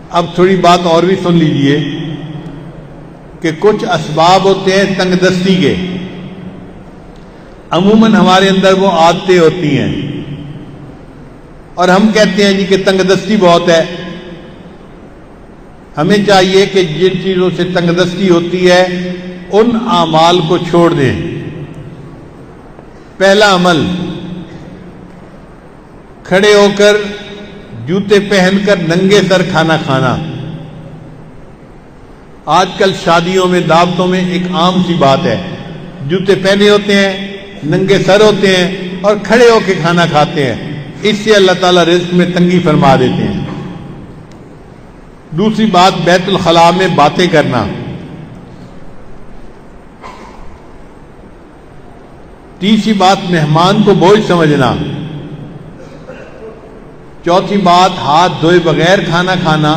اب تھوڑی بات اور بھی سن لیجئے کہ کچھ اسباب ہوتے ہیں تنگ دستی کے، عموماً ہمارے اندر وہ عادتیں ہوتی ہیں اور ہم کہتے ہیں جی کہ تنگ دستی بہت ہے. ہمیں چاہیے کہ جن چیزوں سے تنگ دستی ہوتی ہے ان اعمال کو چھوڑ دیں. پہلا عمل، کھڑے ہو کر جوتے پہن کر ننگے سر کھانا کھانا. آج کل شادیوں میں دعوتوں میں ایک عام سی بات ہے، جوتے پہنے ہوتے ہیں، ننگے سر ہوتے ہیں اور کھڑے ہو کے کھانا کھاتے ہیں. اس سے اللہ تعالیٰ رزق میں تنگی فرما دیتے ہیں. دوسری بات، بیت الخلاء میں باتیں کرنا. تیسری بات، مہمان کو بوجھ سمجھنا. چوتھی بات، ہاتھ دھوئے بغیر کھانا کھانا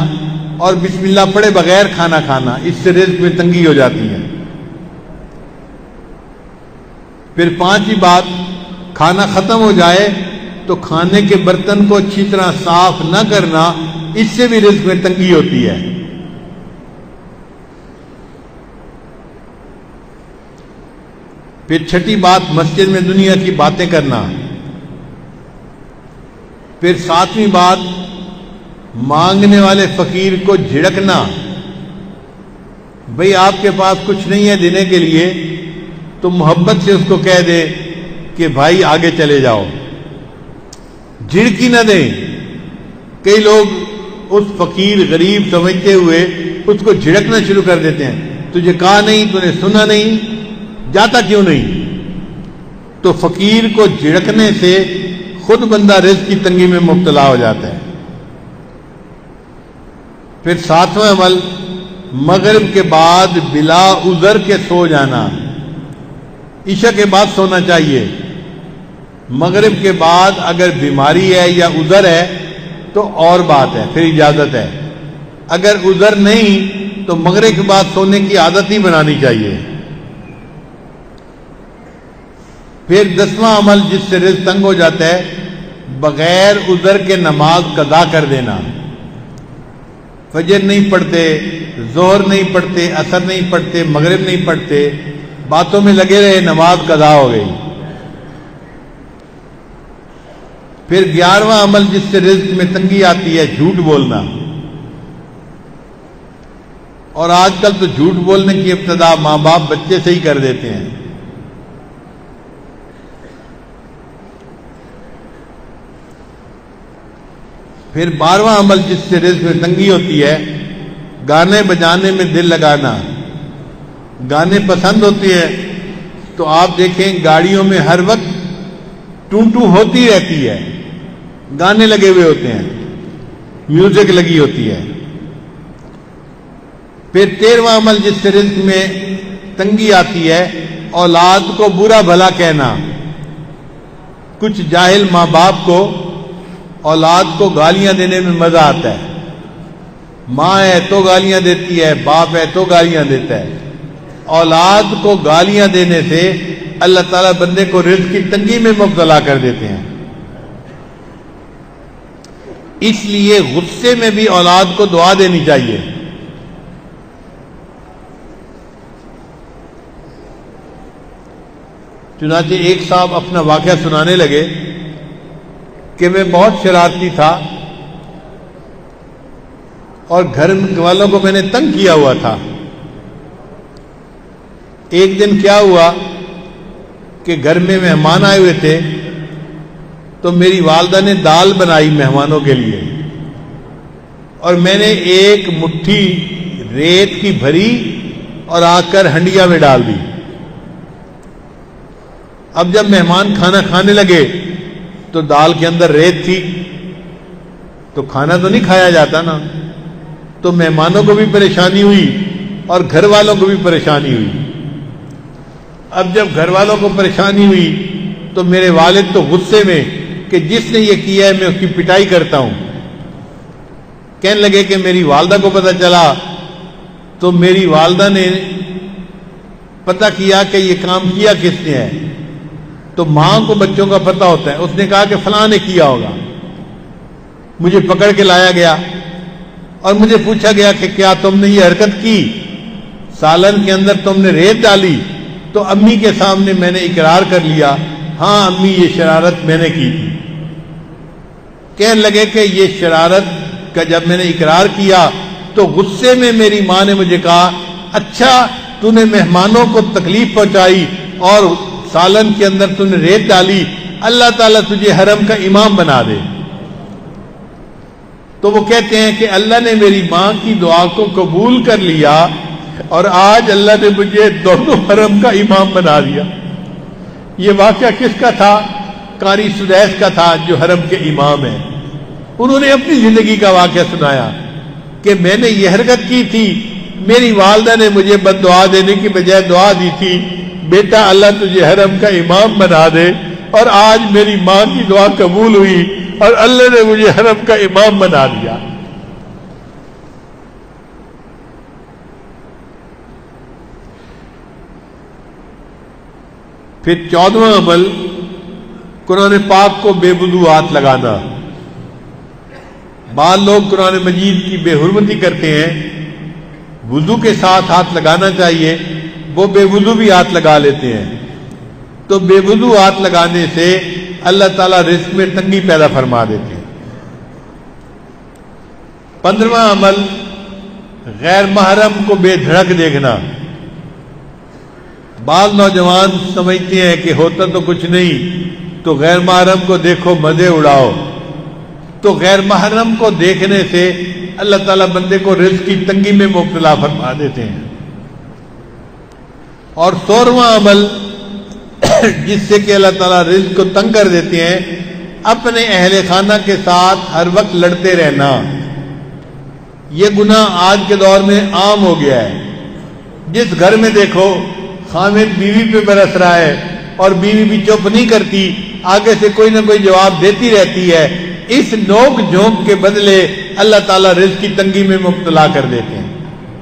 اور بسم اللہ پڑھے بغیر کھانا کھانا. اس سے رزق میں تنگی ہو جاتی ہے. پھر پانچویں بات، کھانا ختم ہو جائے تو کھانے کے برتن کو اچھی طرح صاف نہ کرنا، اس سے بھی رزق میں تنگی ہوتی ہے. پھر چھٹی بات، مسجد میں دنیا کی باتیں کرنا. پھر ساتویں بات، مانگنے والے فقیر کو جھڑکنا. بھئی آپ کے پاس کچھ نہیں ہے دینے کے لیے تو محبت سے اس کو کہہ دے کہ بھائی آگے چلے جاؤ، جھڑکی نہ دیں. کئی لوگ اس فقیر غریب سمجھتے ہوئے اس کو جھڑکنا شروع کر دیتے ہیں. تجھے کہا نہیں، تو نے سنا نہیں، جاتا کیوں نہیں؟ تو فقیر کو جھڑکنے سے خود بندہ رزق کی تنگی میں مبتلا ہو جاتا ہے. پھر ساتواں عمل، مغرب کے بعد بلا عذر کے سو جانا. عشاء کے بعد سونا چاہیے. مغرب کے بعد اگر بیماری ہے یا عذر ہے تو اور بات ہے، پھر اجازت ہے. اگر عذر نہیں تو مغرب کے بعد سونے کی عادت نہیں بنانی چاہیے. پھر 10واں عمل جس سے رزق تنگ ہو جاتا ہے، بغیر عذر کے نماز قضا کر دینا. فجر نہیں پڑھتے، ظہر نہیں پڑھتے، عصر نہیں پڑھتے، مغرب نہیں پڑھتے، باتوں میں لگے رہے، نماز قضا ہو گئی. پھر 11واں عمل جس سے رزق میں تنگی آتی ہے، جھوٹ بولنا. اور آج کل تو جھوٹ بولنے کی ابتدا ماں باپ بچے سے ہی کر دیتے ہیں. پھر 12واں عمل جس سے رزق میں تنگی ہوتی ہے، گانے بجانے میں دل لگانا. گانے پسند ہوتے ہیں تو آپ دیکھیں گاڑیوں میں ہر وقت ٹوں ٹوں ہوتی رہتی ہے، گانے لگے ہوئے ہوتے ہیں، میوزک لگی ہوتی ہے. پھر 13واں عمل جس سے رزق میں تنگی آتی ہے، اولاد کو برا بھلا کہنا. کچھ جاہل ماں باپ کو اولاد کو گالیاں دینے میں مزہ آتا ہے. ماں ہے تو گالیاں دیتی ہے، باپ ہے تو گالیاں دیتا ہے. اولاد کو گالیاں دینے سے اللہ تعالیٰ بندے کو رزق کی تنگی میں مبتلا کر دیتے ہیں. اس لیے غصے میں بھی اولاد کو دعا دینی چاہیے. چنانچہ ایک صاحب اپنا واقعہ سنانے لگے کہ میں بہت شرارتی تھا اور گھر والوں کو میں نے تنگ کیا ہوا تھا. ایک دن کیا ہوا کہ گھر میں مہمان آئے ہوئے تھے تو میری والدہ نے دال بنائی مہمانوں کے لیے اور میں نے ایک مٹھی ریت کی بھری اور آ کر ہنڈیا میں ڈال دی. اب جب مہمان کھانا کھانے لگے تو دال کے اندر ریت تھی تو کھانا تو نہیں کھایا جاتا نا. تو مہمانوں کو بھی پریشانی ہوئی اور گھر والوں کو بھی پریشانی ہوئی. اب جب گھر والوں کو پریشانی ہوئی تو میرے والد تو غصے میں کہ جس نے یہ کیا ہے میں اس کی پٹائی کرتا ہوں. کہنے لگے کہ میری والدہ کو پتہ چلا تو میری والدہ نے پتہ کیا کہ یہ کام کیا کس نے ہے. تو ماں کو بچوں کا پتہ ہوتا ہے، اس نے کہا کہ فلاں نے کیا ہوگا. مجھے پکڑ کے لایا گیا اور مجھے پوچھا گیا کہ کیا تم نے یہ حرکت کی، سالن کے اندر تم نے ریت ڈالی، تو امی کے سامنے میں نے اقرار کر لیا، ہاں امی یہ شرارت میں نے کی تھی۔ کہنے لگے کہ یہ شرارت کا جب میں نے اقرار کیا تو غصے میں میری ماں نے مجھے کہا، اچھا تو نے مہمانوں کو تکلیف پہنچائی اور سالن کے اندر تو نے ریت ڈالی، اللہ تعالیٰ تجھے حرم کا امام بنا دے۔ تو وہ کہتے ہیں کہ اللہ نے میری ماں کی دعا کو قبول کر لیا اور آج اللہ نے مجھے دونوں حرم کا امام بنا دیا۔ یہ واقعہ کس کا تھا؟ قاری سدیس کا تھا جو حرم کے امام ہیں۔ انہوں نے اپنی زندگی کا واقعہ سنایا کہ میں نے یہ حرکت کی تھی، میری والدہ نے مجھے بد دعا دینے کی بجائے دعا دی تھی، بیٹا اللہ تجھے حرم کا امام بنا دے، اور آج میری ماں کی دعا قبول ہوئی اور اللہ نے مجھے حرم کا امام بنا دیا۔ پھر 14واں عمل، قرآن پاک کو بے وضو ہاتھ لگانا۔ بعض لوگ قرآن مجید کی بے حرمتی کرتے ہیں، وضو کے ساتھ ہاتھ لگانا چاہیے، وہ بے وضو بھی ہاتھ لگا لیتے ہیں۔ تو بے وضو ہاتھ لگانے سے اللہ تعالیٰ رزق میں تنگی پیدا فرما دیتے ہیں۔ 15واں عمل، غیر محرم کو بے دھڑک دیکھنا۔ بعض نوجوان سمجھتے ہیں کہ ہوتا تو کچھ نہیں، تو غیر محرم کو دیکھو مزے اڑاؤ۔ تو غیر محرم کو دیکھنے سے اللہ تعالیٰ بندے کو رزق کی تنگی میں مبتلا فرما دیتے ہیں۔ اور 16واں عمل جس سے کہ اللہ تعالیٰ رزق کو تنگ کر دیتے ہیں، اپنے اہل خانہ کے ساتھ ہر وقت لڑتے رہنا۔ یہ گناہ آج کے دور میں عام ہو گیا ہے۔ جس گھر میں دیکھو خامد بیوی پہ برس رہا ہے اور بیوی بھی چپ نہیں کرتی، آگے سے کوئی نہ کوئی جواب دیتی رہتی ہے، اس نوک جھونک کے بدلے اللہ تعالیٰ رزق کی تنگی میں مبتلا کر دیتے ہیں۔